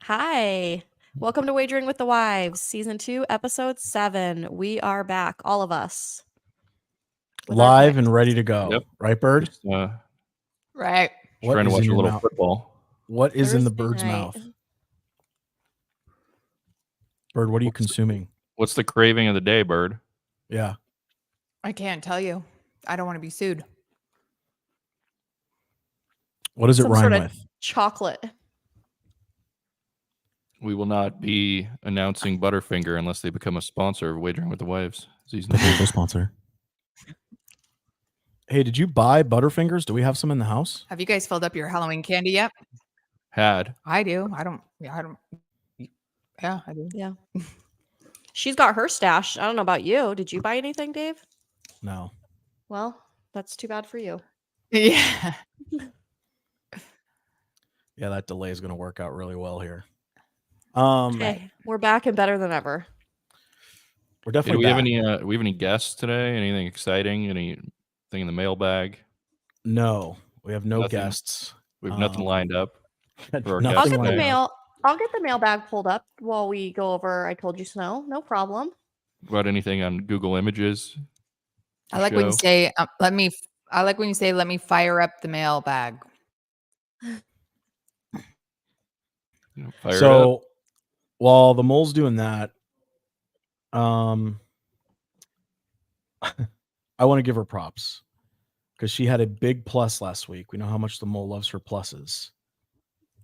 Hi. Welcome to Wagering with the Wives, Season 2, Episode 7. We are back, all of us. with our Live picks. and ready to go. Yep. Right, Bird? Just, Right. What trying to is watch in a your little mouth? football. What is in the Thursday bird's night. mouth? Bird, what are you consuming? What's the craving of the day, Bird? Yeah. I can't tell you. I don't want to be sued. What does it Some rhyme sort of with? chocolate. We will not be announcing Butterfinger unless they become a sponsor of Wagering with the Wives. Season 2. Potential sponsor. Hey, did you buy Butterfingers? Do we have some in the house? Have you guys filled up your Halloween candy yet? Had. I do. I don't. Yeah, I do. Yeah. She's got her stash. I don't know about you. Did you buy anything, Dave? No. Well, that's too bad for you. Yeah. Yeah, that delay is going to work out really well here. Hey, we're back and better than ever. We're Hey, definitely do we back. have any guests today? Anything exciting? Anything in the mailbag? No, we have no Nothing. guests. We have nothing lined up. for our Nothing I'll guest get the today. mail. I'll get the mailbag pulled up while we go over I Told You So. No problem. About anything on Google Images? I like when you Show? say, I like when you say, let me fire up the mailbag. Fire it up. So while the mole's doing that, I want to give her props because she had a big plus last week. We know how much the mole loves her pluses.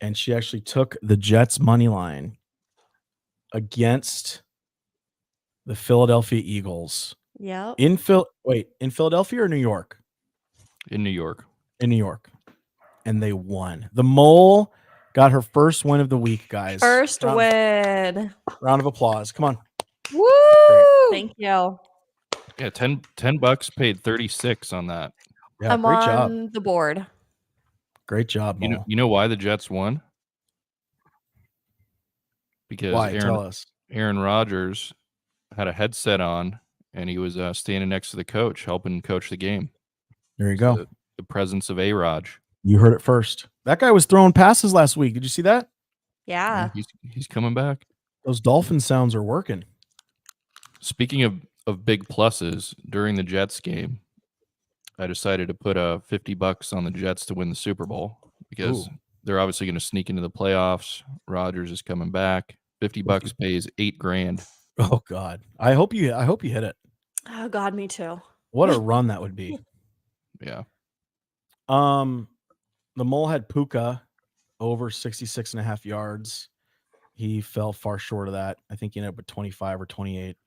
And she actually took the Jets money line against the Philadelphia Eagles Yep. in Philadelphia or New York? In New York. In New York. And they won. The mole got her first win of the week, guys. First win. Round of applause. Come on. Woo! Thank you. Yeah, $10 paid 36 on that. Yeah, I'm great on job. the board. Great job, Mole. You know why the Jets won? Because Why? Tell us. Aaron Rodgers had a headset on and he was standing next to the coach, helping coach the game. There you go. The presence of A-Raj. You heard it first. That guy was throwing passes last week. Did you see that? Yeah. He's coming back. Those dolphin sounds are working. Speaking of big pluses, during the Jets game, I decided to put $50 on the Jets to win the Super Bowl because they're obviously going to sneak into the playoffs. Rodgers is coming back. $50 pays $8,000. Oh God. I hope you hit it. Oh God, me too. What a run that would be. Yeah. The mole had Puka over 66.5 yards. He fell far short of that. I think he ended up with 25 or 28.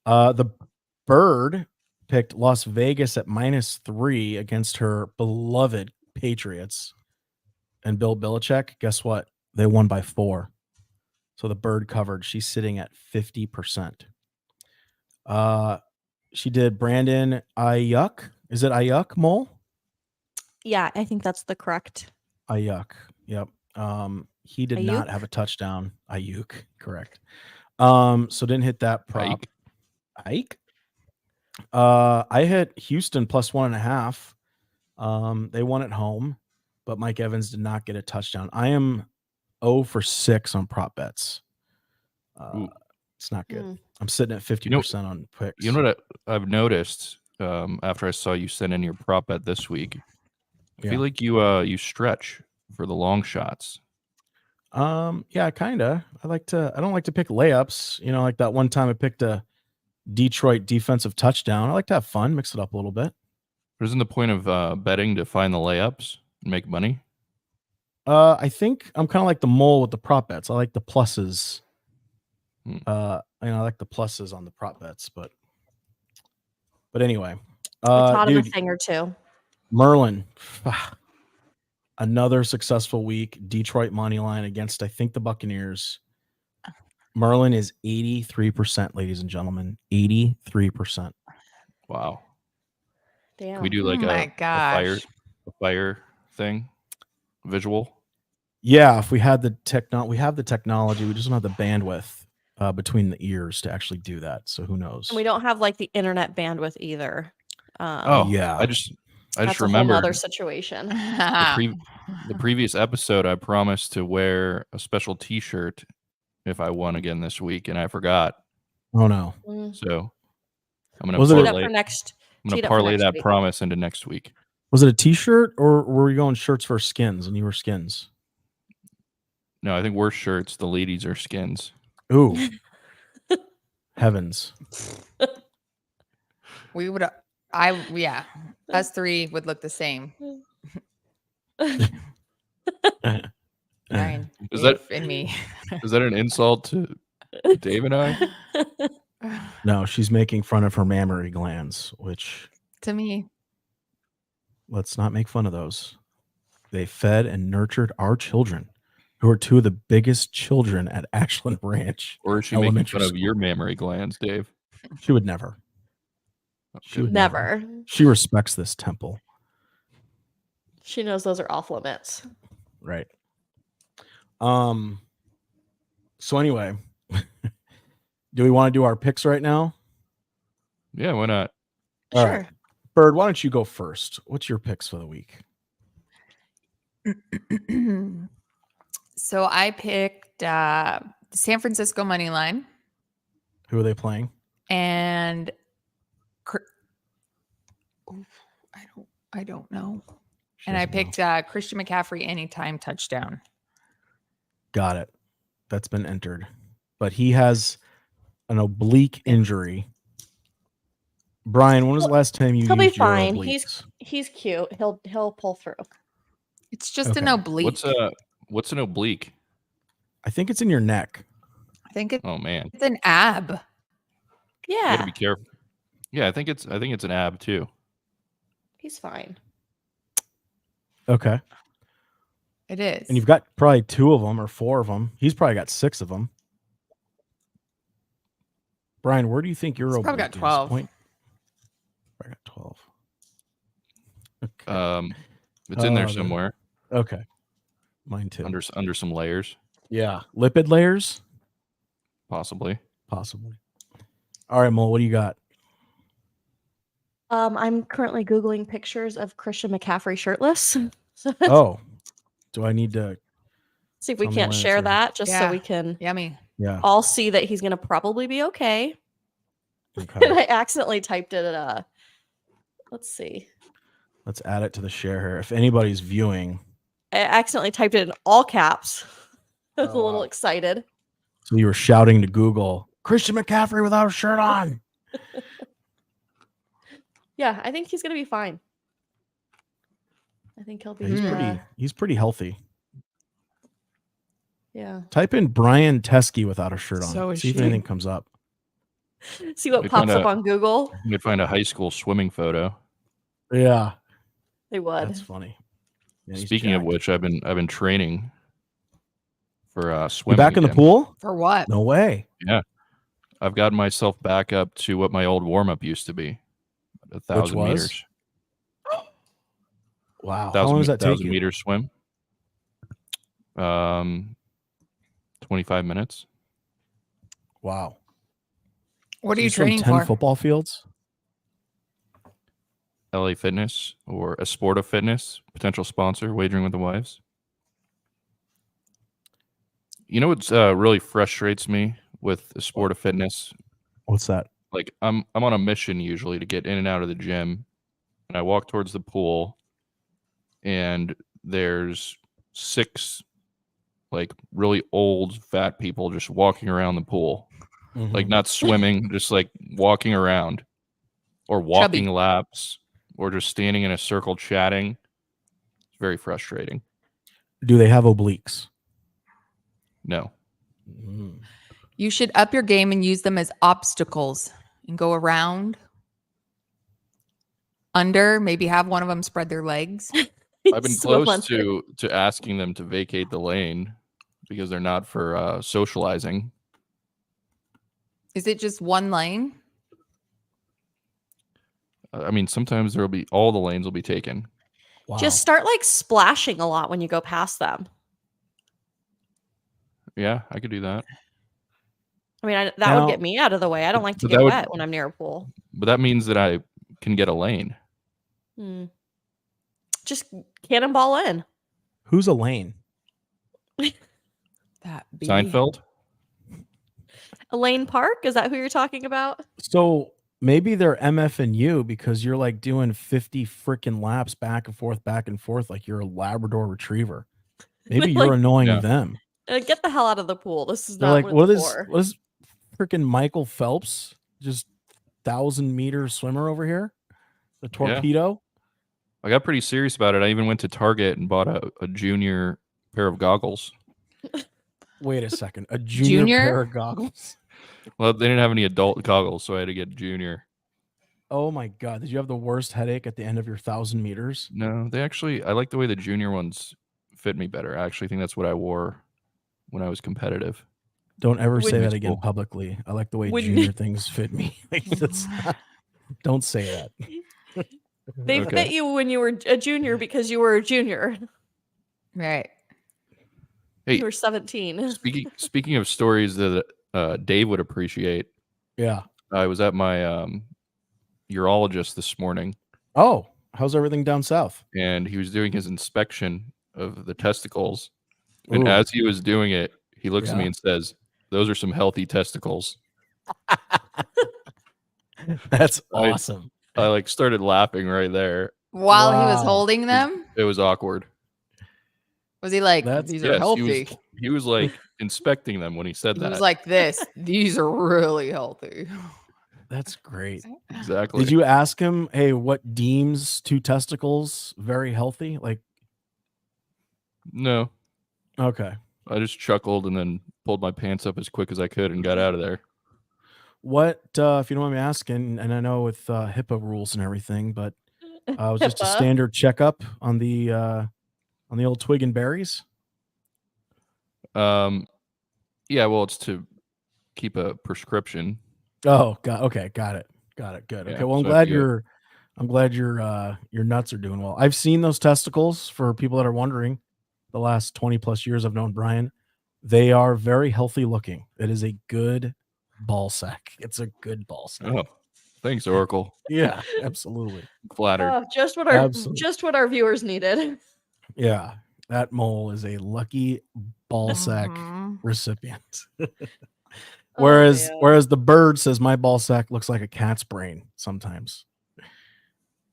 The bird picked Las Vegas at -3 against her beloved Patriots. And Bill Belichick, guess what? They won by 4. So the bird covered. She's sitting at 50%. She did Brandon Ayuk. Is it Ayuk, Mole? Yeah, I think that's the correct. Ayuk. Yep. He did not Ayuk? have a touchdown. Ayuk, correct. So didn't hit that prop. Ayuk. I hit Houston plus 1.5. They won at home, but Mike Evans did not get a touchdown. I am 0 for 6 on prop bets. It's not good. I'm sitting at 50% on picks. You know what I've noticed after I saw you send in your prop bet this week? I feel like you stretch for the long shots. Yeah, kinda. I don't like to pick layups. You know, like that one time I picked a Detroit defensive touchdown. I like to have fun, mix it up a little bit. But isn't the point of betting to find the layups and make money? I think I'm kind of like the mole with the prop bets. I like the pluses. I like the pluses on the prop bets, but anyway. I taught him a thing or two. Merlin. Another successful week. Detroit money line against, I think, the Buccaneers. Merlin is 83%, ladies and gentlemen. 83%. Wow. Damn. Can we do like a fire thing? Visual? Yeah, if we had the we have the technology. We just don't have the bandwidth between the ears to actually do that. So who knows? And we don't have like the internet bandwidth either. Yeah. I just That's a whole remembered other situation. the previous episode. I promised to wear a special T-shirt if I won again this week, and I forgot. Oh no. Mm. So I'm gonna Was it Teed a- up parlay. for next. I'm gonna teed up for parlay next that week. promise into next week. Was it a T-shirt or were we going shirts for skins and you were skins? No, I think we're shirts. The ladies are skins. Ooh, heavens! We would. Yeah. Us three would look the same. Ryan. Is that and me? is that an insult to Dave and I? No, she's making fun of her mammary glands, which To me. let's not make fun of those. They fed and nurtured our children, who are two of the biggest children at Ashland Ranch. Or is she making Elementary fun of school. your mammary glands, Dave? She would never. She would Never. She respects this temple. She knows those are off limits. Right. So anyway, do we want to do our picks right now? Yeah, why not? All Sure. right. Bird, why don't you go first? What's your picks for the week? So I picked the San Francisco money line Who are they playing? and I don't know. She And I doesn't know. picked Christian McCaffrey anytime touchdown. Got it. That's been entered. But he has an oblique injury. Brian, when was the last time you He'll be used your fine. obliques? He's cute. He'll pull through. It's just an Okay. oblique. What's an oblique? I think it's in your neck. I think it's Oh man, an ab. you gotta Yeah, be careful. Yeah, I think it's an ab too. he's fine. Okay. It is. And you've got probably 2 of them or 4 of them. He's probably got 6 of them. Brian, where do you think your He's oblique probably got is? 12. I got 12. Okay. It's in there Oh, somewhere Okay. Mine too. under some layers, Yeah. Lipid layers? possibly. Possibly. All right, Mole, what do you got? I'm currently Googling pictures of Christian McCaffrey shirtless. So let's Oh, do I need to? see if we tell me can't when it's share ready. that just so Yeah. we can Yummy. Yeah. all see that he's going to probably be okay. And Okay. I accidentally typed it at let's see. Let's add it to the share here. If anybody's viewing, I accidentally typed it in all caps. I was Oh, a little wow. excited. so you were shouting to Google, Christian McCaffrey without a shirt on. Yeah, I think he's going to be fine. I think he'll be. Yeah, he's pretty healthy. Yeah. Type in Brian Teskey without a shirt on. So is See if she. anything comes up. See what We pops up kinda- on Google. You could find a high school swimming photo. Yeah, They would. that's funny. Yeah, he's Speaking of jacked. which, I've been training for You swimming. back in the again. pool? For what? No way. I've gotten myself back up to what my old warm up used to be, 1,000 was? meters. Wow. How long does that take 1,000 you? meter swim. 25 minutes. Wow. What So are you swim training 10 for? football fields? LA Fitness or a Sport of Fitness, potential sponsor, Wagering with the Wives. You know what really frustrates me with the Sport of Fitness? What's that? Like I'm on a mission usually to get in and out of the gym, and I walk towards the pool, and there's 6 like really old fat people just walking around the pool, like not swimming, just like walking around, or walking laps, or just standing in a circle chatting. It's very frustrating. Do they have obliques? No. Mm. You should up your game and use them as obstacles and go around. Under, maybe have one of them spread their legs. I've been Swim close under. to asking them to vacate the lane because they're not for socializing. Is it just one lane? I mean, sometimes there'll be all the lanes will be taken. Wow. Just start like splashing a lot when you go past them. Yeah, I could do that. I mean, that Now- would get me out of the way. I don't like to But get that would- wet when I'm near a pool. But that means that I can get a lane. Hmm. Just cannonball in. Who's Elaine? That be Seinfeld. Elaine Park? Is that who you're talking about? So maybe they're MFing you because you're like doing 50 freaking laps back and forth like you're a Labrador retriever. Maybe you're Like, annoying Yeah. them. Get the hell out of the pool. This is They're not like, what it's what for. is freaking Michael Phelps? Just 1,000-meter swimmer over here? The torpedo? I got pretty serious about it. I even went to Target and bought a junior pair of goggles. Wait a second. A junior pair of goggles? Well, they didn't have any adult goggles, so I had to get junior. Oh my God. Did you have the worst headache at the end of your 1,000 meters? No, I like the way the junior ones fit me better. I actually think that's what I wore when I was competitive. Don't ever say Would- that again Cool. publicly. I like the way Would- junior things fit me. Like, don't say that. They Okay. fit you when you were a junior because you were a junior. right. Hey, You were 17. speaking of stories that Dave would appreciate, Yeah. I was at my urologist this morning, Oh, how's everything down south? and he was doing his inspection of the testicles. And Ooh. as he was doing it, he looks at me Yeah. and says, "Those are some healthy testicles." That's I- awesome. I like started laughing right there. While he was Wow. holding them, It was awkward. was he like, That's- these are Yes, healthy? he was like inspecting them when he said He that. was like this. These are really healthy. That's great. Exactly. Did you ask him, hey, what deems two testicles very healthy? Like, No, okay. I just chuckled and then pulled my pants up as quick as I could and got out of there. What, if you don't mind me asking, and I know with HIPAA rules and everything, but it was just a HIPAA. standard checkup on the old twig and berries. Yeah, well, it's to keep a prescription. Oh, okay, got it. Good. Yeah, Okay, well, I'm so I glad figured- your nuts are doing well. I've seen those testicles for people that are wondering. The last 20 plus years I've known Brian, they are very healthy looking. It is a good ball sack. It's a good ball sack. Oh, thanks, Oracle. Yeah, absolutely. Flattered. Oh, just what our viewers needed. Yeah, that mole is a lucky ball sack Mhm. recipient. Oh, whereas man. whereas the bird says my ball sack looks like a cat's brain sometimes.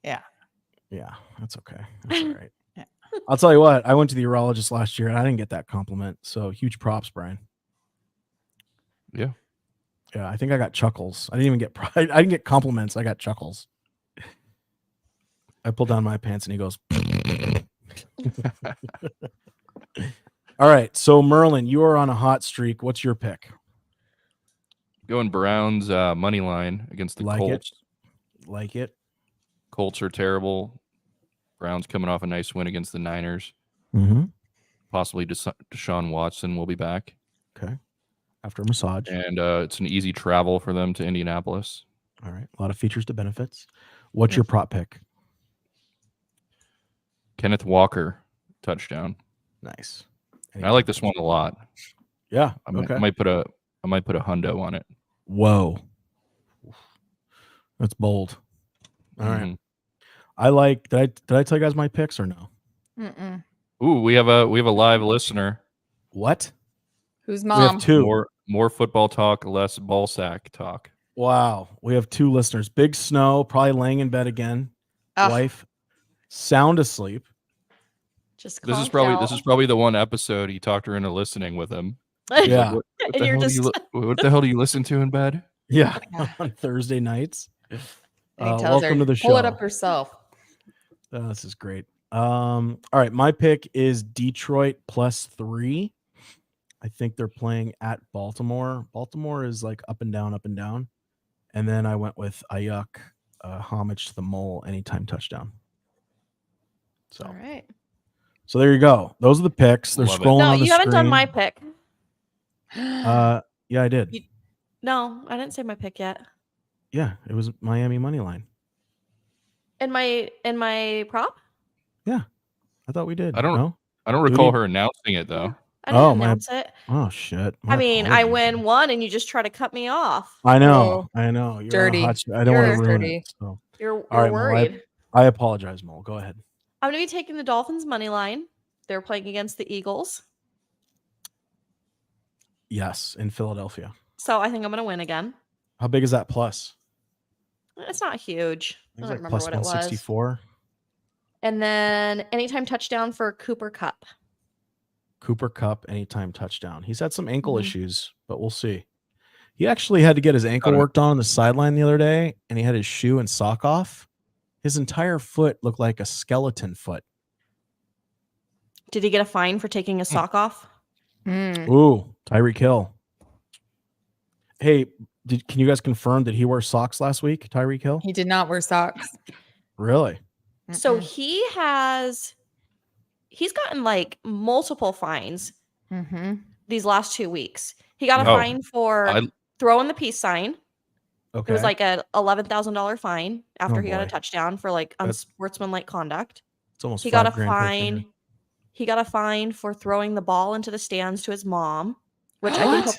Yeah. Yeah, that's okay. That's all right. Yeah. I'll tell you what, I went to the urologist last year and I didn't get that compliment. So huge props, Brian. Yeah. Yeah, I think I got chuckles. I didn't get compliments. I got chuckles. I pulled down my pants and he goes. All right. So Merlin, you are on a hot streak. What's your pick? Going Browns money line against the Like it. Colts. Like it? Colts are terrible. Browns coming off a nice win against the Niners. Mm-hmm. Possibly Deshaun Watson will be back. Okay. After a massage. And it's an easy travel for them to Indianapolis. All right. A lot of features to benefits. What's Yeah. your prop pick? Kenneth Walker touchdown. Nice. And I like this one a lot. Yeah. I might, Okay. I might put a hundo on it. Whoa. That's bold. All right. Mhm. I like. Did I tell you guys my picks or no? Mm-mm. Ooh, we have a live listener. What? Who's We mom? have two. More football talk, less ball sack talk. Wow. We have two listeners. Big Snow, probably laying in bed again. Ugh. Wife, sound asleep. Just This is conked out. probably the one episode he talked her into listening with him. Yeah. What And the you're hell just what the hell do you listen to in bed? Yeah. On Thursday nights. And he tells Welcome her, to the pull it show. up yourself. This is great. All right. My pick is Detroit +3. I think they're playing at Baltimore. Baltimore is like up and down, up and down. And then I went with Ayuk, homage to the mole, anytime touchdown. So, All right. so there you go. Those are the picks. They're Love it. scrolling No, on the you haven't done screen. my pick. Yeah, I did. No, I didn't say my pick yet. Yeah, it was Miami money line. In my prop? I thought we did. I don't- No? I don't Do recall we- her announcing it though. I didn't Oh, my- announce it. Oh shit. I My mean, I apologies. win one and you just try to cut me off. I know. Oh, I know. You're dirty. on a hot streak. I don't want You're to ruin dirty. it. So You're right, Mo, worried. I apologize, Mo. Go ahead. I'm going to be taking the Dolphins money line. They're playing against the Eagles. Yes, in Philadelphia. So I think I'm going to win again. How big is that plus? It's not huge. I It's don't like remember plus what it was. 164. And then anytime touchdown for Cooper Kupp. Cooper Kupp, anytime touchdown. He's had some ankle Mhm. issues, but we'll see. He actually had to get his ankle Got it. worked on the sideline the other day, and he had his shoe and sock off. His entire foot looked like a skeleton foot. Did he get a fine for taking his sock off? Ooh, Tyreek Hill. Hey, can you guys confirm that he wore socks last week, Tyreek Hill? He did not wear socks. Really? So Mm-mm. he's gotten like multiple fines Mhm. these last 2 weeks. He got a Oh, fine for I- throwing the peace sign. Okay. It was like a $11,000 fine after Oh, he got a boy. touchdown for like That's- unsportsmanlike conduct. it's almost He got a $5,000 per finger. fine. He got a fine for throwing the ball into the stands to his mom, which I think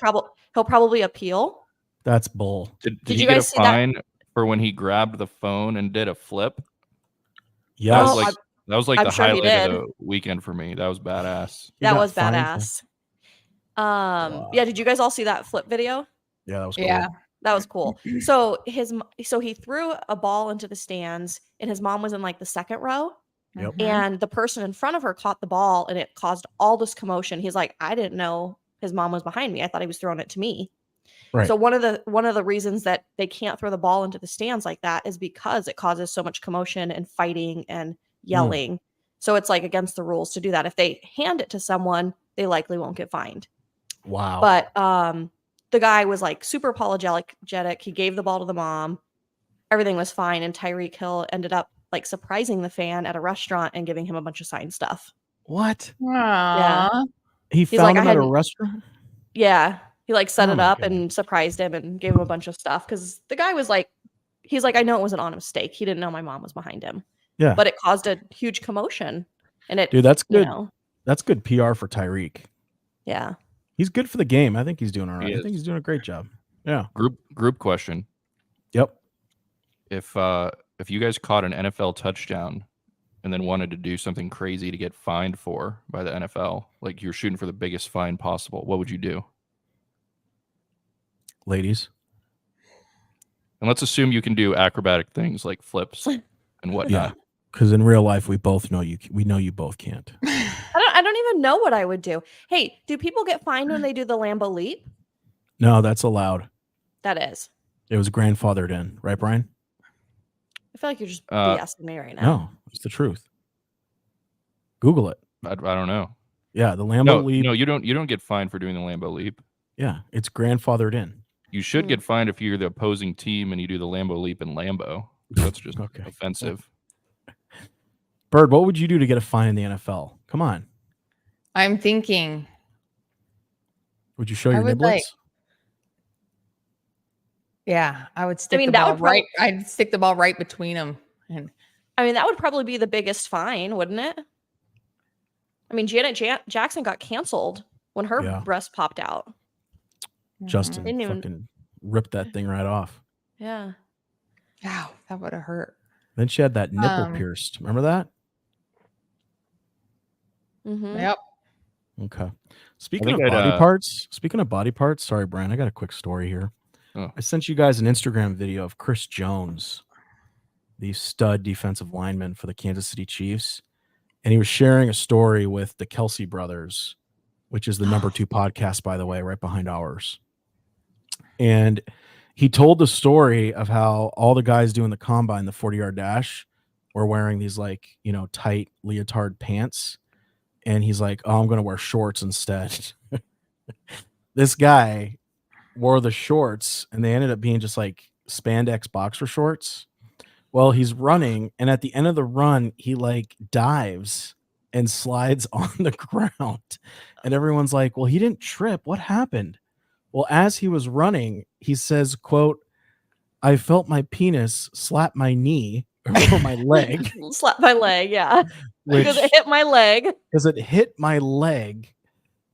he'll probably appeal. That's bull. Did Did he you get a guys see that? fine for when he grabbed the phone and did a flip? That Yes. was like I'm the sure he highlight of did. the weekend for me. That was badass. He That got was fined for- badass. Wow. Yeah, did you guys all see that flip video? Yeah, that was cool. Yeah. That was cool. So he threw a ball into the stands, and his mom was in like the second row, Yep. Mhm. and the person in front of her caught the ball, and it caused all this commotion. He's like, I didn't know his mom was behind me. I thought he was throwing it to me. Right. So one of the reasons that they can't throw the ball into the stands like that is because it causes so much commotion and fighting and yelling. So it's like against the rules to do that. If they hand it to someone, they likely won't get fined. Wow. But the guy was like super apologetic. He gave the ball to the mom. Everything was fine. And Tyreek Hill ended up like surprising the fan at a restaurant and giving him a bunch of signed stuff. What? Aw. He He's found like, him I at a hadn't- restaurant? Yeah. He like set Oh it my up God. and surprised him and gave him a bunch of stuff. Cause the guy was like, he's like, I know it wasn't on a mistake. He didn't know my mom was behind him. Yeah. But it caused a huge commotion. And it, Dude, that's you good. know, That's good PR for Tyreek. yeah. He's good for the game. I think he's doing all right. He I think is. he's doing a great job. Yeah. Group question. Yep. If you guys caught an NFL touchdown and then wanted to do something crazy to get fined for by the NFL, like you're shooting for the biggest fine possible, what would you do? Ladies. And let's assume you can do acrobatic things like flips and whatnot. Yeah. Because in real life, we both know we know you both can't. I don't even know what I would do. Hey, do people get fined when they do the Lambo leap? No, that's allowed. That is. It was grandfathered in, right, Brian? I feel like you're just Uh, BSing me right now. No, it's the truth. Google it. I don't know. Yeah, the Lambo No, leap. no, you don't get fined for doing the Lambo leap. Yeah, it's grandfathered in. You should Hmm. get fined if you're the opposing team and you do the Lambo leap in Lambo. That's just Okay. offensive. Bird, what would you do to get a fine in the NFL? Come on. I'm thinking. Would you show I your would, niblets? like- Yeah, I would stick mean, the that ball would prob- right. I'd stick the ball right between them. And I mean, that would probably be the biggest fine, wouldn't it? I mean, Janet Jackson got canceled when her Yeah. breast popped out. Justin Didn't even- fucking ripped that thing right off. Yeah. Ow, that would have hurt. Then she had that nipple Um, pierced. Remember that? Mm-hmm. Yep. Okay. Speaking think of I'd, body parts, sorry, Brian, I got a quick story here. Oh. I sent you guys an Instagram video of Chris Jones, the stud defensive lineman for the Kansas City Chiefs. And he was sharing a story with the Kelsey brothers, which is the number 2 podcast, by the way, right behind ours. And he told the story of how all the guys doing the combine, the 40-yard dash, were wearing these like, tight leotard pants. And he's like, oh, I'm going to wear shorts instead. This guy wore the shorts and they ended up being just like spandex boxer shorts. Well, he's running, and at the end of the run, he like dives and slides on the ground. And everyone's like, well, he didn't trip. What happened? Well, as he was running, he says, quote, I felt my penis slap my knee or my leg. Slap my leg, yeah. Because Which, it hit my leg. as it hit my leg,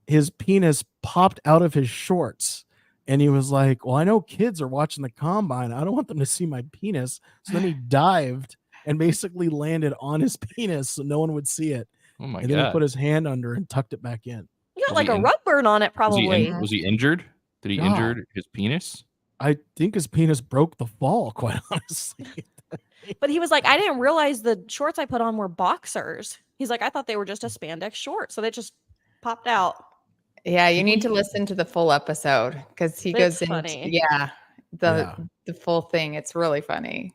his penis popped out of his shorts. And he was like, well, I know kids are watching the combine. I don't want them to see my penis. So then he dived and basically landed on his penis so no one would see it. Oh my And then he god. put his hand under and tucked it back in. You got Was like he a in- rug burn on it, probably. Was he injured? Did he Yeah. injure his penis? I think his penis broke the fall, quite honestly. But he was like, I didn't realize the shorts I put on were boxers. He's like, I thought they were just a spandex short. So they just popped out. Yeah, you need to listen to the full episode because he It's goes funny. into the full thing. It's really funny.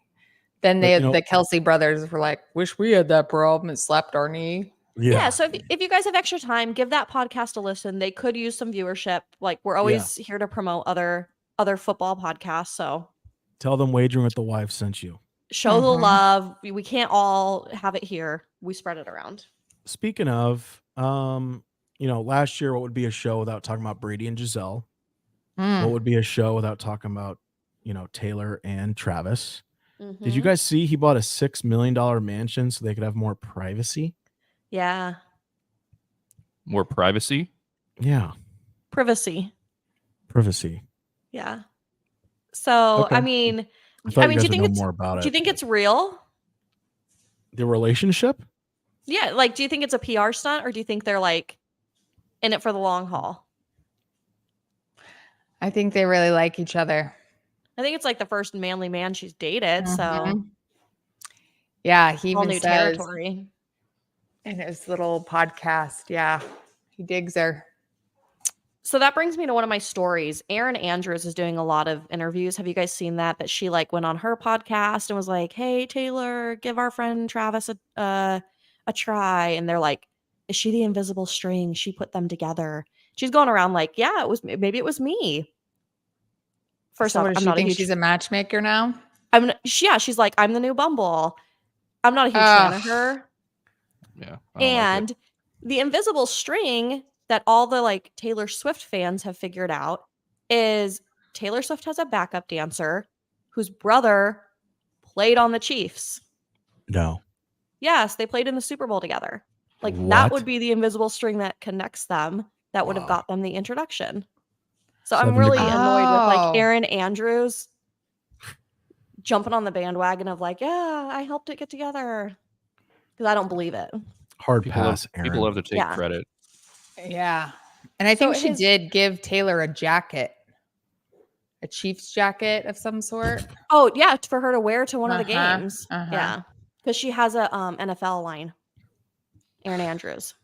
Then But, the Kelsey brothers were like, "Wish we had that problem and slapped our knee." Yeah. So if you guys have extra time, give that podcast a listen. They could use some viewership. Like we're always here to promote other football podcasts. So Tell them Wagering with the Wife sent you. show the love. We can't all have it here. We spread it around. Speaking of, last year, what would be a show without talking about Brady and Giselle? What would be a show without talking about, Taylor and Travis? Did you guys see he bought a $6 million mansion so they could have more privacy? Yeah. More privacy? Yeah. Privacy. Yeah. So, Okay. I mean, I thought do you you guys would think know it's more about do you it. think it's real? The relationship? Yeah, like do you think it's a PR stunt or do you think they're like in it for the long haul? I think they really like each other. I think it's like the first manly man she's dated, so yeah, he all even new says territory. in his little podcast, yeah, he digs her. So that brings me to one of my stories. Erin Andrews is doing a lot of interviews. Have you guys seen that? That she like went on her podcast and was like, "Hey Taylor, give our friend Travis a try." And they're like, "Is she the invisible string? She put them together." She's going around like, "Yeah, maybe it was me." First So off, what does I'm she not a think huge. she's a matchmaker now? She's like, "I'm the new Bumble." I'm not a huge fan of her. Yeah. And the invisible string that all the like Taylor Swift fans have figured out is Taylor Swift has a backup dancer whose brother played on the Chiefs. No. Yes, they played in the Super Bowl together. Like that What? would be the invisible string that connects them. That would have Wow. got them the introduction. So I'm 70 really degrees. annoyed with like Oh. Erin Andrews jumping on the bandwagon of like, yeah, I helped it get together. Because I don't believe it. Hard People pass, love, people love to take Yeah. credit. Yeah. And I So think she his- did give Taylor a jacket, a Chiefs jacket of some sort. Oh, yeah, for her to wear to one of the Uh-huh, games. uh-huh. Yeah. Because she has a NFL line, Erin Andrews.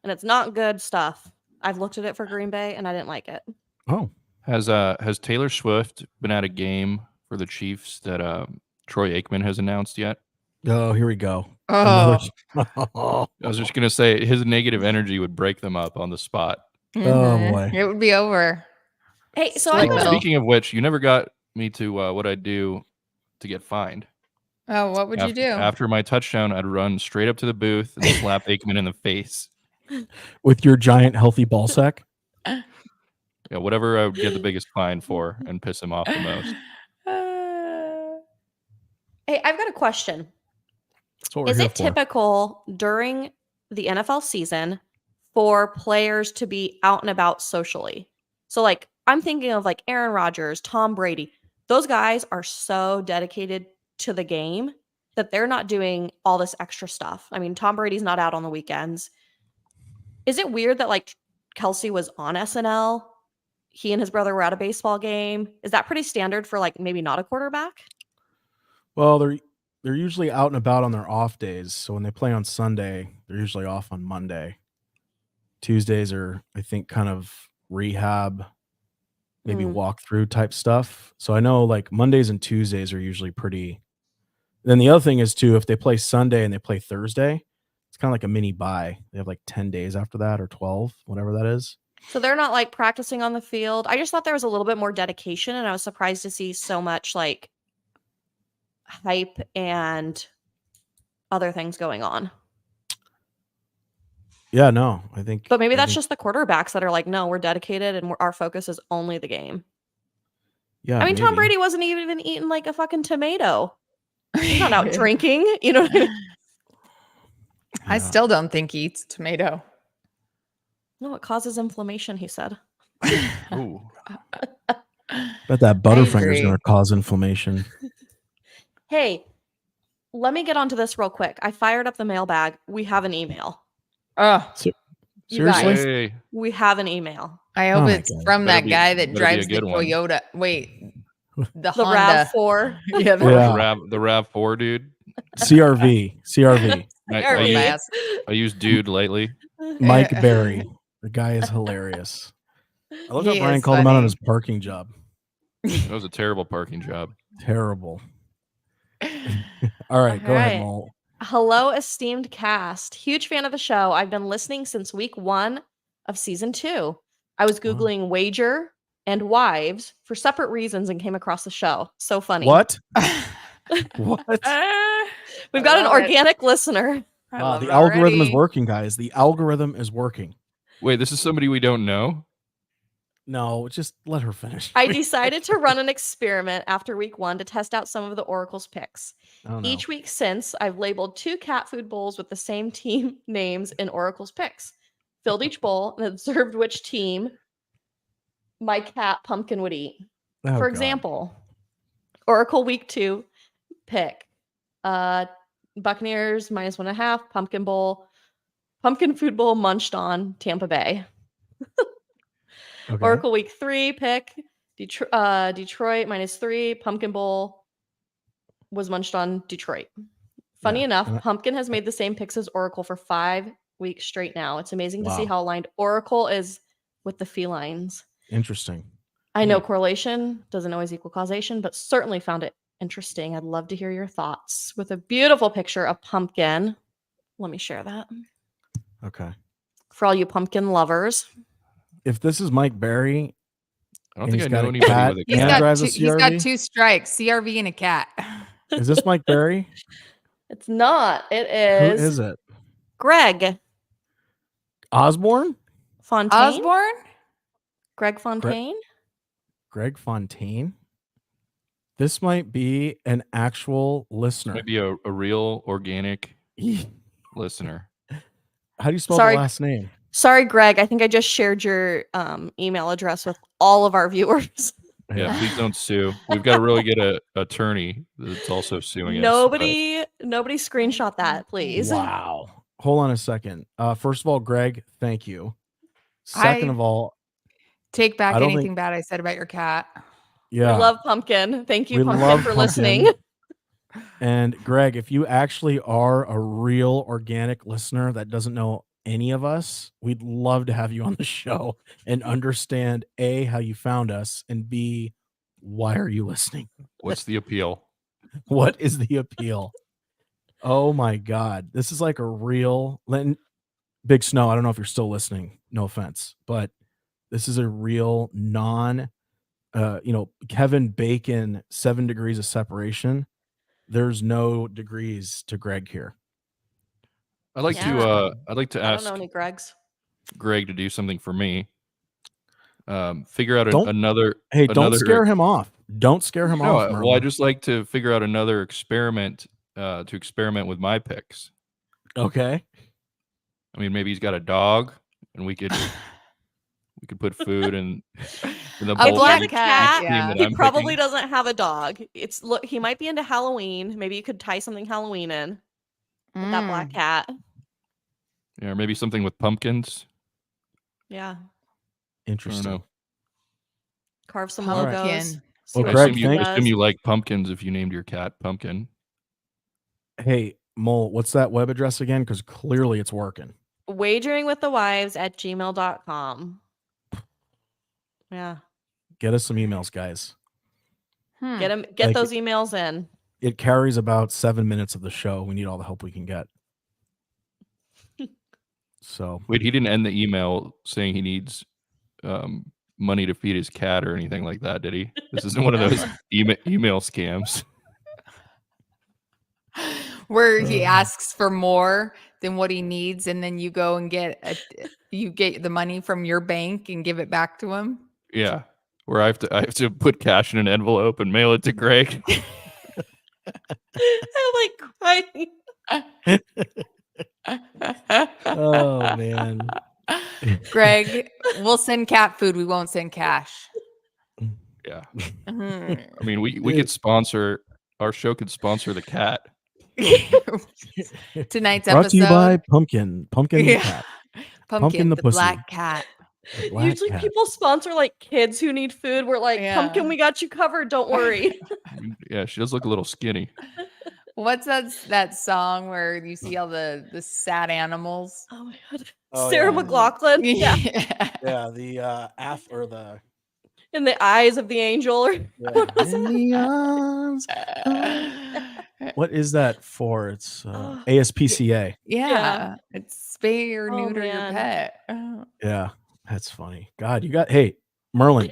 And it's not good stuff. I've looked at it for Green Bay and I didn't like it. Oh. Has Taylor Swift been at a game for the Chiefs that Troy Aikman has announced yet? Oh, here we go. Oh. Oh, I was just gonna say his negative energy would break them up on the spot. Mhm. boy. It would be over. Hey, so Like I'm gonna, Bill. Speaking of which, you never got me to what I'd do to get fined. Oh, what would you do? After my touchdown, I'd run straight up to the booth and slap Aikman in the face. With your giant healthy ball sack? Yeah, whatever I would get the biggest fine for and piss him off the most. hey, I've got a question. That's what we're Is here it for. typical during the NFL season for players to be out and about socially? So, like, I'm thinking of like Aaron Rodgers, Tom Brady. Those guys are so dedicated to the game that they're not doing all this extra stuff. I mean, Tom Brady's not out on the weekends. Is it weird that like Kelsey was on SNL? He and his brother were at a baseball game. Is that pretty standard for like maybe not a quarterback? Well, they're usually out and about on their off days. So when they play on Sunday, they're usually off on Monday. Tuesdays are, I think, kind of rehab, maybe walkthrough type stuff. So I know like Mondays and Tuesdays are usually pretty. Then the other thing is too, if they play Sunday and they play Thursday, it's kind of like a mini bye. They have like 10 days after that or 12, whatever that is. So they're not like practicing on the field. I just thought there was a little bit more dedication, and I was surprised to see so much like hype and other things going on. Yeah, no, I think. But maybe I that's think- just the quarterbacks that are like, no, we're dedicated and our focus is only the game. Yeah, I mean, Tom maybe. Brady wasn't even eating like a fucking tomato. He's not out drinking. You know what I mean? I Yeah. still don't think he eats tomato. No, it causes inflammation, he said. Ooh. Bet that Butterfinger's agree. going to cause inflammation. Hey, let me get onto this real quick. I fired up the mailbag. We have an email. Oh, You guys, Seriously? Hey, we have an email. I hope Oh my it's God. from Better that be- guy that better be a drives the good one. Toyota. Wait, the The Honda. RAV4. Yeah, Yeah. the RAV4 dude. CRV. I Poor CRV. bass. use dude lately. Mike Berry. The guy is hilarious. I love He that Brian is called him out on funny. his parking job. That was a terrible parking job. Terrible. All right, go ahead, Alright. Mole. Hello, esteemed cast. Huge fan of the show. I've been listening since week 1 of season 2. I was Wow. Googling wager and wives for separate reasons and came across the show. So funny. What? What? We've got an love it. organic listener. I Wow, love the it algorithm is already. working, guys. The algorithm is working. Wait, this is somebody we don't know? No, just let her finish. I decided to run an experiment after week 1 to test out some of the Oracle's picks. Oh, no. Each week since, I've labeled 2 cat food bowls with the same team names in Oracle's picks, filled each bowl, and observed which team my cat Pumpkin would eat. Oh, For God. example, Oracle week 2 pick Buccaneers -1.5, Pumpkin Bowl, Pumpkin Food Bowl munched on Tampa Bay. Okay. Oracle week 3 pick Detroit -3, Pumpkin Bowl was munched on Detroit. Funny Yeah, enough, and I- Pumpkin has made the same picks as Oracle for 5 weeks straight now. It's amazing to see Wow. how aligned Oracle is with the felines. Interesting. I know correlation doesn't always equal causation, but certainly found it interesting. I'd love to hear your thoughts. With a beautiful picture of Pumpkin. Let me share that Okay. for all you pumpkin lovers. If this is Mike Berry, I don't And think he's I got know a anybody cat. with a He's And cat. drives a he's got CRV? 2 strikes, CRV and a cat. is this Mike Berry? It's not. It Who is, is it? Greg Osborne? Fontaine. Osborne? Greg Fontaine. Greg Fontaine? This might be an actual listener. Maybe a real organic listener. How do you spell Sorry. the last name? Sorry, Greg. I think I just shared your email address with all of our viewers. Yeah, please don't sue. We've got to really get a attorney that's also suing us. Nobody screenshot that, please. Wow. Hold on a second. First of all, Greg, thank you. Second I- of all, Take back I don't anything think- bad I said about your cat. yeah. We love Pumpkin. Thank you, We Pumpkin, love for Pumpkin. listening. And Greg, if you actually are a real organic listener that doesn't know any of us, we'd love to have you on the show and understand A, how you found us, and B, why are you listening? What's the appeal? What is the appeal? Oh my God. This is like a real Big Snow. I don't know if you're still listening. No offense, but this is a real Kevin Bacon 7 degrees of separation. There's no degrees to Greg here. I'd like Yeah. to I'd like to I don't ask know any Gregs. Greg to do something for me. Figure out Don't- another. Hey, don't another- scare him off. Don't scare him No, off. well, I Merlin. just like to figure out another experiment to experiment with my picks. Okay. I mean, maybe he's got a dog, and we could put food in the A bowl for black each cat, team yeah. that He I'm probably picking. doesn't have a dog. He might be into Halloween. Maybe you could tie something Halloween in with that black Mm. cat. Yeah, or maybe something with pumpkins. Yeah. I don't Interesting. know. Carve some All right. logos. Pumpkin. See Well, what Greg, Pumpkin I does. assume you like pumpkins if you named your cat Pumpkin. Hey, Mole, what's that web address again? Because clearly it's working. wageringwiththewives@gmail.com. Yeah. Get us some emails, guys. Get Like- those emails in. It carries about 7 minutes of the show. We need all the help we can get. So Wait, he didn't end the email saying he needs money to feed his cat or anything like that, did he? This isn't one of those email scams. Where he asks for more than what he needs, and then you go and get the money from your bank and give it back to him. Yeah, where I have to put cash in an envelope and mail it to Greg. I'm like crying. oh man. Greg, we'll send cat food. We won't send cash. Yeah, Mhm. I mean we could sponsor our show. Could sponsor the cat. Tonight's Brought to you by episode. Pumpkin the Yeah. cat. Pumpkin the the pussy. black cat. The black Usually cat. people sponsor like kids who need food. We're like, Yeah. Pumpkin, we got you covered. Don't worry. Yeah, she does look a little skinny. What's that song where you see all the sad animals? Oh my god. Oh, Sarah yeah. McLachlan. Yeah. Yeah, the or the In the eyes of the angel. Or what was in it? the arms. What is that for? It's Oh, ASPCA. Yeah, it's spay or Oh, neuter your man. pet. Yeah, that's funny. God, hey, Merlin,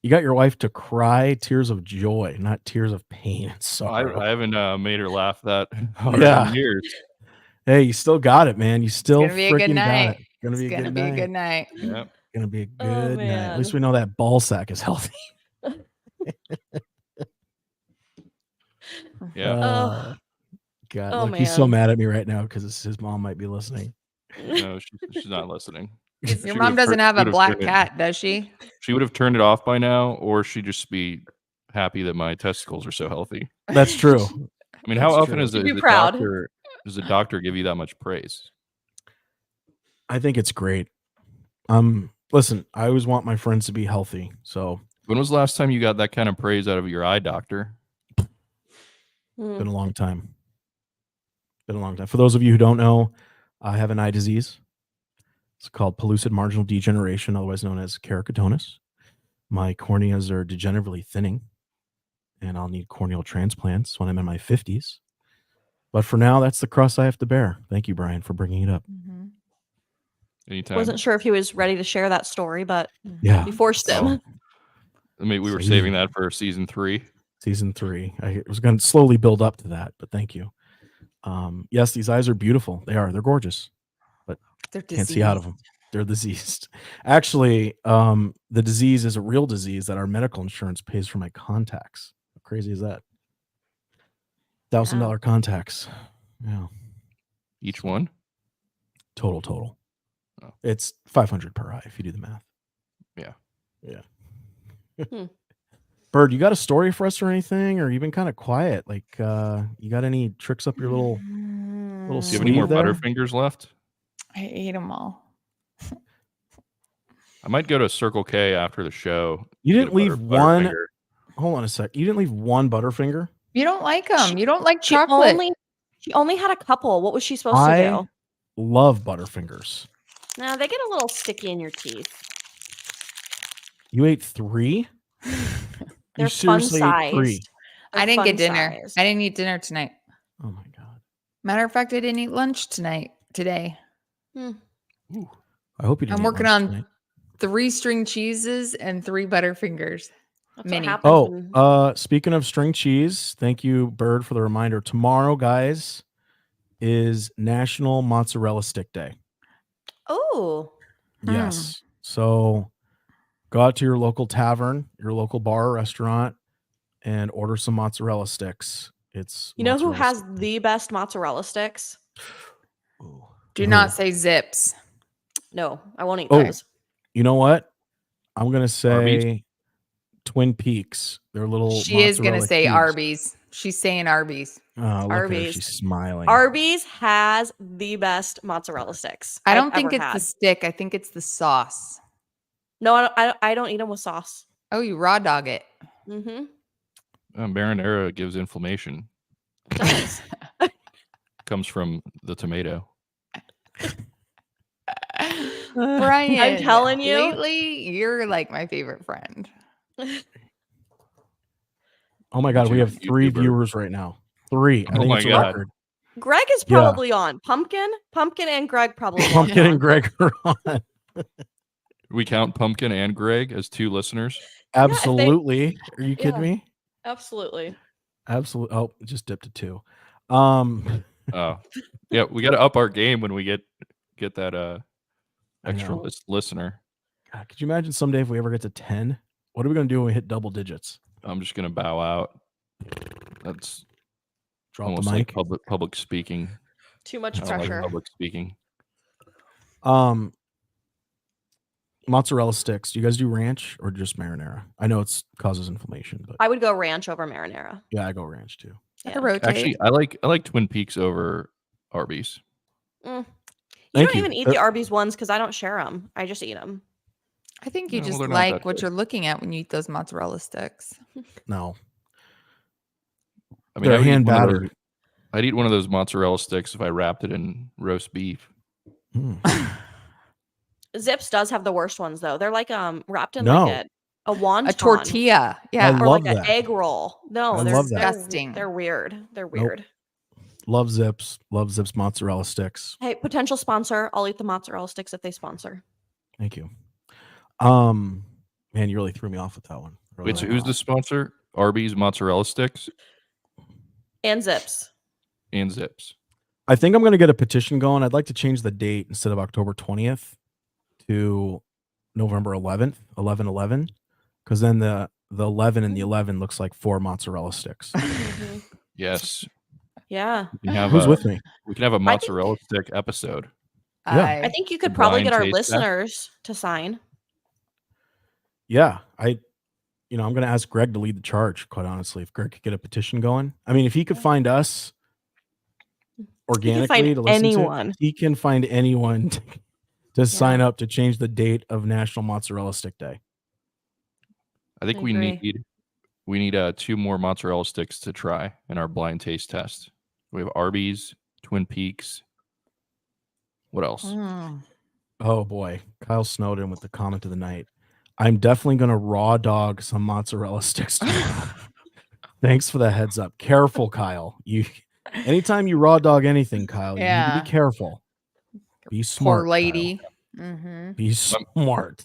you got your wife to cry tears of joy, not tears of pain and sorrow. I haven't made her laugh that hard Yeah. in years. Hey, you still got it, man. You still gonna be a good freaking got night. it. Gonna be It's a gonna good be a night. good night. Yeah. Gonna be a Oh, good night. At least man. we know that ball sack is healthy. Yeah. God, Oh, look, he's so man. mad at me right now because his mom might be listening. No, she's not listening. Your She mom would've doesn't tur- have she a would've black turned it- cat, does she? She would have turned it off by now, or she'd just be happy that my testicles are so healthy. That's true. I mean, how That's often true. is You'd the be proud. doctor does the doctor give you that much praise? I think it's great. Listen, I always want my friends to be healthy. So When was the last time you got that kind of praise out of your eye doctor? Hmm. been a long time. Been a long time. For those of you who don't know, I have an eye disease. It's called pellucid marginal degeneration, otherwise known as keratoconus. My corneas are degeneratively thinning, and I'll need corneal transplants when I'm in my 50s. But for now, that's the cross I have to bear. Thank you, Brian, for bringing it up. Mhm. Anytime. Wasn't sure if he was ready to share that story, but Yeah. we forced him. So, I mean, we were So saving you- that for season 3. season 3. I was going to slowly build up to that, but thank you. Yes, these eyes are beautiful. They are. They're gorgeous. They're Can't see out of diseased. them. They're diseased. Actually, the disease is a real disease that our medical insurance pays for my contacts. How crazy is that? $1,000 contacts. Yeah. Each one? Total. Oh. It's 500 per eye if you do the math. Yeah. Bird, you got a story for us or anything? Or you've been kind of quiet? Like, you got any tricks up your little Do you have sleeve any more there? Butterfingers left? I ate them all. I might go to Circle K after the show. You to didn't get a leave one. Butterfinger. Hold on a sec. You didn't leave one Butterfinger? You don't like them. You don't like She chocolate. only had a couple. What was she supposed to I do? love Butterfingers. No, they get a little sticky in your teeth. You ate 3? They're You seriously ate 3? fun-sized. They're I didn't get dinner. fun-sized. I didn't eat dinner tonight. Oh my god. Matter of fact, I didn't eat lunch today. Ooh. I hope you didn't. I'm eat working lunch on tonight. 3 string cheeses and 3 Butterfingers. That's Mini. what happens. Oh, when- speaking of string cheese, thank you, Bird, for the reminder. Tomorrow, guys, is National Mozzarella Stick Day. Oh, Yes. So go out to your local tavern, your local bar or restaurant, and order some mozzarella sticks. It's you know who mozzarella has stick day. the best mozzarella sticks? Ooh. Do Who? not say Zips. No, I won't eat Oh. those. You know what? I'm gonna say Arby's? Twin Peaks. They're little. She is going to mozzarella say cubes. Arby's. She's saying Arby's. Oh, look at her. Arby's. She's smiling. Arby's has the best mozzarella sticks. I I've don't think ever it's had. the stick. I think it's the sauce. No, I don't eat them with sauce. Oh, you raw dog it. Mm-hmm. Marinara gives inflammation. Does. Comes from the tomato. Brian, I'm telling you. lately you're like my favorite friend. Oh my god, we have 3 YouTuber. viewers right now. 3. I Oh think my it's a God. record. Greg is Yeah. probably on. Pumpkin, and Greg probably. Pumpkin on. and Greg are on. We count Pumpkin and Greg as 2 listeners. Absolutely. Are you kidding Yeah. me? Absolutely. Absolutely. Oh, it just dipped to 2. Oh, yeah, we got to up our game when we get that I extra know. listener. God, could you imagine someday if we ever get to 10? What are we going to do when we hit double digits? I'm just gonna bow out. That's Drop almost the like mic. public speaking. Too much I don't like pressure. public speaking. Mozzarella sticks. Do you guys do ranch or just marinara? I know it's causes inflammation, but I would go ranch over marinara. yeah, I go ranch too. I Yeah. could rotate. Actually, I like Twin Peaks over Arby's. You Thank don't you. even eat the Arby's ones because I don't share them. I just eat them. I think you No, well, just they're not like that what good. you're looking at when you eat those mozzarella sticks. No, I mean, they're I would eat hand one of battered. those. I'd eat one of those mozzarella sticks if I wrapped it in roast beef. Zips does have the worst ones though. They're like wrapped in No. like a wonton. A tortilla. Yeah. Or like love an that. egg roll. No, I they're love that. Disgusting. They're weird. They're weird. Love Zips. Love Zips mozzarella sticks. Hey, potential sponsor. I'll eat the mozzarella sticks if they sponsor. Thank you. Man, you really threw me off with that one. Really Wait, so who's off. the sponsor? Arby's mozzarella sticks And Zips. and Zips. I think I'm going to get a petition going. I'd like to change the date instead of October 20th to November 11th, 11/11, because then the 11 and the 11 looks like 4 mozzarella sticks. Mhm. Yes. Yeah. We can have Who's a, with me? We can have a mozzarella stick episode. Yeah. I think you could The probably blind get our taste test? listeners to sign. Yeah, I'm going to ask Greg to lead the charge, quite honestly, if Greg could get a petition going. I mean, if he could find us organically to listen anyone. to, he can find anyone to sign up to change the date of National Mozzarella Stick Day. I think I we agree. need 2 more mozzarella sticks to try in our blind taste test. We have Arby's, Twin Peaks. What else? Mm. Oh boy, Kyle Snowden with the comment of the night. I'm definitely going to raw dog some mozzarella sticks tomorrow. Thanks for the heads up. Careful, Kyle. Anytime you raw dog anything, Kyle, you need to Yeah. be careful. Be smart, Poor lady. Mm-hmm. Kyle. Be smart.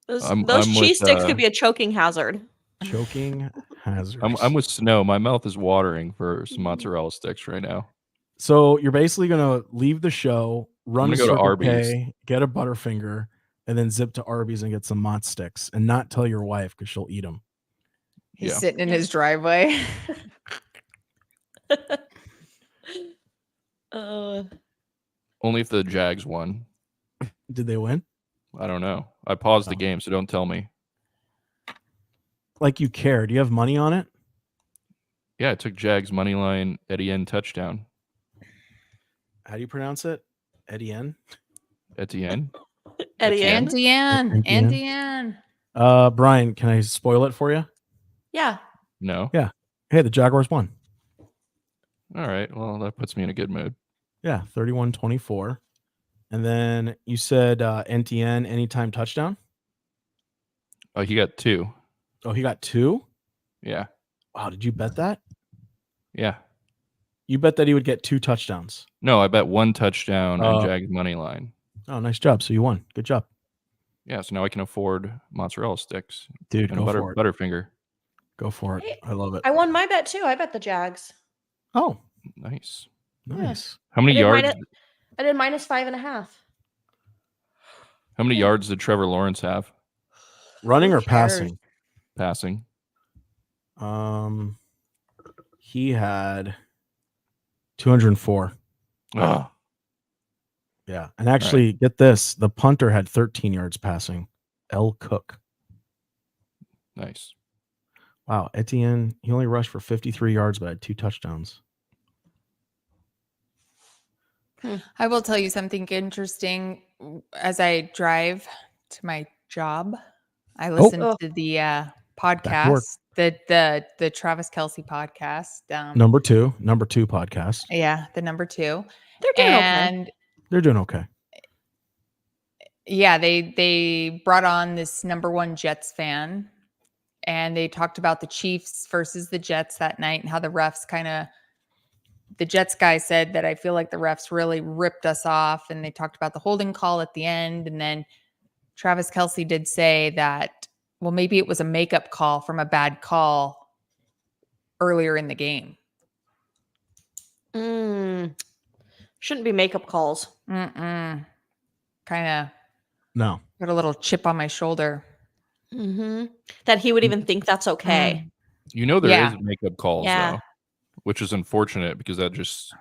Those cheese with, sticks could be a choking hazard. Choking hazard. I'm with Snow. My mouth is watering for some mozzarella sticks right now. So you're basically going to leave the show, run gonna to go to Circle Arby's. K, get a Butterfinger, and then zip to Arby's and get some mozz sticks, and not tell your wife because she'll eat them. He's Yeah. sitting in his driveway. Only if the Jags won. Did they win? I don't know. I paused the Oh. game, so don't tell me. Like you care. Do you have money on it? Yeah, I took Jags money line Etienne touchdown. How do you pronounce it? Etienne? Etienne. Etienne. Andian. Brian, can I spoil it for you? Yeah. No. Yeah. Hey, the Jaguars won. All right. Well, that puts me in a good mood. Yeah, 31-24. And then you said NTN anytime touchdown. Oh, he got 2. Oh, he got 2? Yeah. Wow, did you bet that? Yeah. You bet that he would get 2 touchdowns. No, I bet 1 touchdown and Oh. Jags money line. Oh, nice job. So you won. Good job. Yeah, so now I can afford mozzarella sticks Dude, and go for it. Butterfinger. Go for it. Hey, I love it. I won my bet too. I bet the Jags. Oh, Nice. nice. How many yards? I did -5.5. How many Yeah. yards did Trevor Lawrence have Running Who or passing? passing? He had 204. Oh, Yeah. And actually, get this, the punter had 13 yards passing. L. Cook. nice. Wow. Etienne, he only rushed for 53 yards, but had 2 touchdowns. I will tell you something interesting. As I drive to my job, I listen to the to work. podcast, the Travis Kelce podcast. Number two podcast. Yeah, the number 2. They're doing okay. And They're doing okay. yeah, they brought on this number 1 Jets fan, and they talked about the Chiefs versus the Jets that night and how the refs the Jets guy said that I feel like the refs really ripped us off, and they talked about the holding call at the end. And then Travis Kelce did say that, well, maybe it was a makeup call from a bad call earlier in the game. Shouldn't be makeup calls. Kind of No. got a little chip on my shoulder. That he would even think that's okay. You know there Yeah. is makeup calls though, which is unfortunate because that just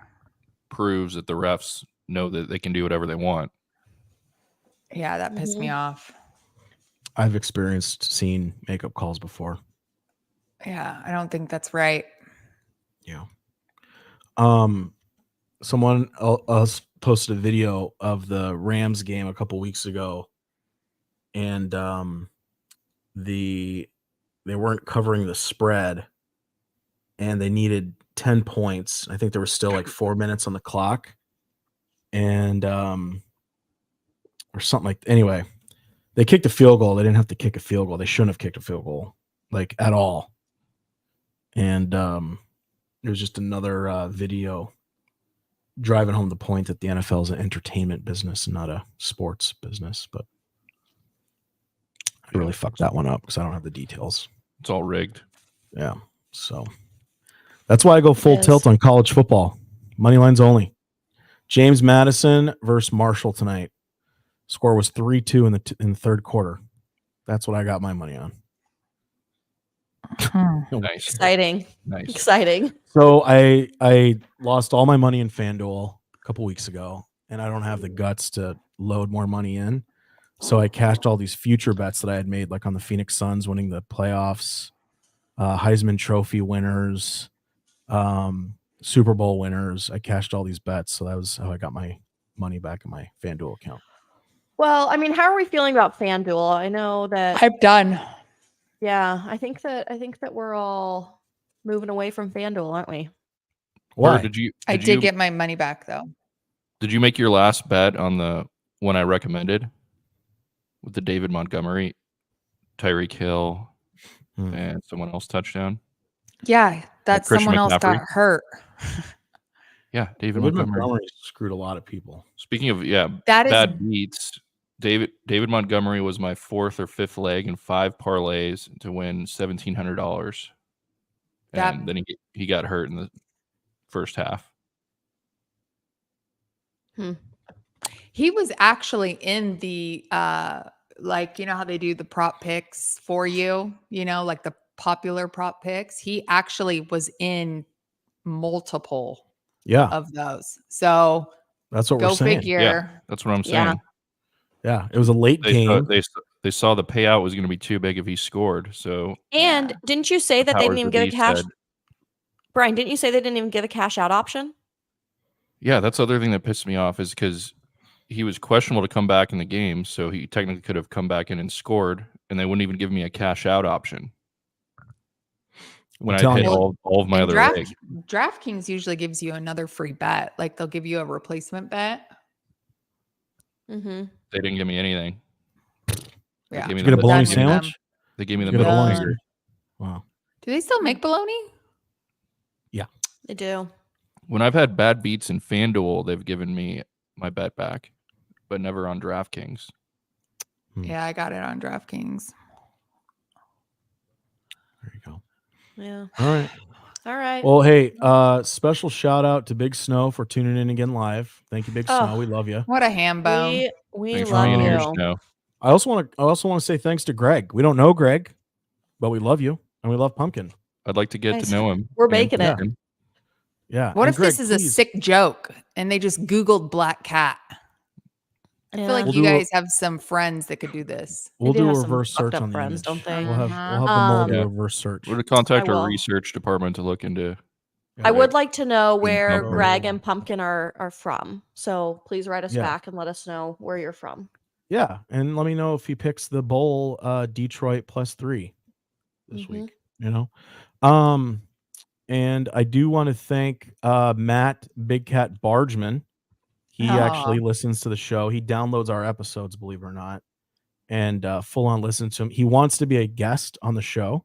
proves that the refs know that they can do whatever they want. Yeah, that pissed me off. I've experienced seeing makeup calls before. Yeah, I don't think that's right. Yeah. Someone else posted a video of the Rams game a couple weeks ago, and they weren't covering the spread, and they needed 10 points. I think there was still like 4 minutes on the clock, and or something like. Anyway, they kicked a field goal. They didn't have to kick a field goal. They shouldn't have kicked a field goal, like at all. And there's just another video driving home the point that the NFL is an entertainment business, not a sports business. But I really fucked that one up because I don't have the details. It's all rigged. Yeah. So that's why I go full Yes. tilt on college football. Money lines only. James Madison versus Marshall tonight. Score was 3-2 in the third quarter. That's what I got my money on. Nice. Exciting. Nice. Exciting. So I lost all my money in FanDuel a couple weeks ago, and I don't have the guts to load more money in. So I cashed all these future bets that I had made, like on the Phoenix Suns winning the playoffs, Heisman Trophy winners, Super Bowl winners. I cashed all these bets, so that was how I got my money back in my FanDuel account. Well, I mean, how are we feeling about FanDuel? I know that I'm done. yeah, I think that we're all moving away from FanDuel, aren't we? Why? Or I did get my money back though. Did you make your last bet on the one I recommended with the David Montgomery, Tyreek Hill, and someone else touchdown? Yeah, that Christian someone else McCaffrey? got hurt. Yeah, David David Montgomery. Montgomery screwed a lot of people. Speaking of That is bad beats, David Montgomery was my fourth or fifth leg in 5 parlays to win $1,700, That- and then he got hurt in the first half. he was actually in the like, you know how they do the prop picks for you, you know, like the popular prop picks. He actually was in multiple Yeah, of those. So that's what go we're saying. figure. That's what I'm Yeah. saying. Yeah, it was a late game. They saw the payout was going to be too big if he scored. So And Yeah. didn't you say that they didn't even get a cash? Said, Brian, didn't you say they didn't even give a cash out option? yeah, that's the other thing that pissed me off is because he was questionable to come back in the game, so he technically could have come back in and scored, and they wouldn't even give me a cash out option when I telling hit you. all of my And other leg. DraftKings usually gives you another free bet. Like they'll give you a replacement bet. Mm-hmm. They didn't give me anything. They Yeah. gave me Did you get a the bologna Done with them. sandwich? They gave me the Did you get a middle bologna finger. sandwich? Wow. Do they still make bologna? They do. When I've had bad beats in FanDuel, they've given me my bet back, but never on DraftKings. Yeah, I got it on DraftKings. There you go. Yeah. All right. All right. Well, hey, special shout out to Big Snow for tuning in again live. Thank you, Big Oh. Snow. We love you. What a ham bone. we Thanks for love being here, you. Snow. I also want to say thanks to Greg. We don't know Greg, but we love you and we love Pumpkin. I'd like to get Nice. to know him. We're and making it. Pumpkin. Yeah. What and if Greg, this is a please- sick joke and they just Googled black cat? I feel like We'll you do a- guys have some friends that could do this. We'll They do a have some reverse fucked search up on the friends, image. don't they? We'll have the Um, mole do a reverse search. We're to contact I our will. research department to look into. I would like to know Good where number. Greg and Pumpkin are from. So please write us Yeah. back and let us know where you're from. Yeah, and let me know if he picks the bowl Detroit +3 this Mhm. week. You know, and I do want to thank Matt Big Cat Bargeman. He actually listens to the show. He downloads our episodes, believe it or not, and full on listens to him. He wants to be a guest on the show,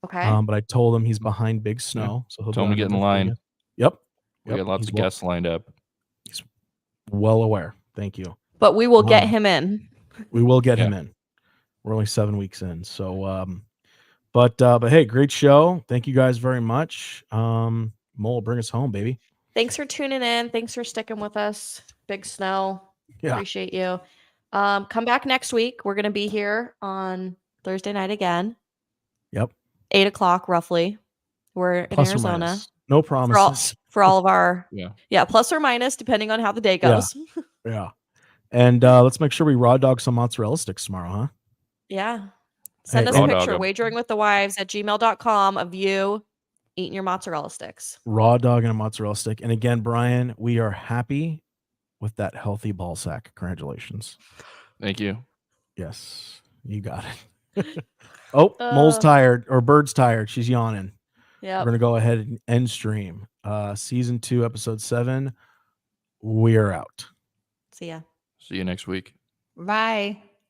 Okay. but I told him he's behind Big Snow, so he'll Tell him be to on get in number 3 line. again. Yep, We got lots he's of well- guests lined up. well aware. Thank you. But we will get Um, him in. We will get Yeah. him in. We're only 7 weeks in, so but hey, great show. Thank you guys very much. Mole, bring us home, baby. Thanks for tuning in. Thanks for sticking with us. Big Snow. Yeah. Appreciate you. Come back next week. We're going to be here on Thursday night again. Yep. 8 o'clock roughly. We're in Plus or Arizona. minus. No promises. For all of our Yeah. plus or minus depending on how the day Yeah. goes. Yeah. And let's make sure we raw dog some mozzarella sticks tomorrow, huh? Yeah. Send Hey, us a raw dog picture, 'em. wageringwiththewives@gmail.com of you eating your mozzarella sticks. Raw dog and a mozzarella stick. And again, Brian, we are happy with that healthy ball sack. Congratulations. Thank you. Yes, you got it. Oh, Mole's tired or Bird's tired. She's yawning. Yeah. We're going to go ahead and end stream. Season 2, episode 7. We're out. See ya. See you next week. Bye.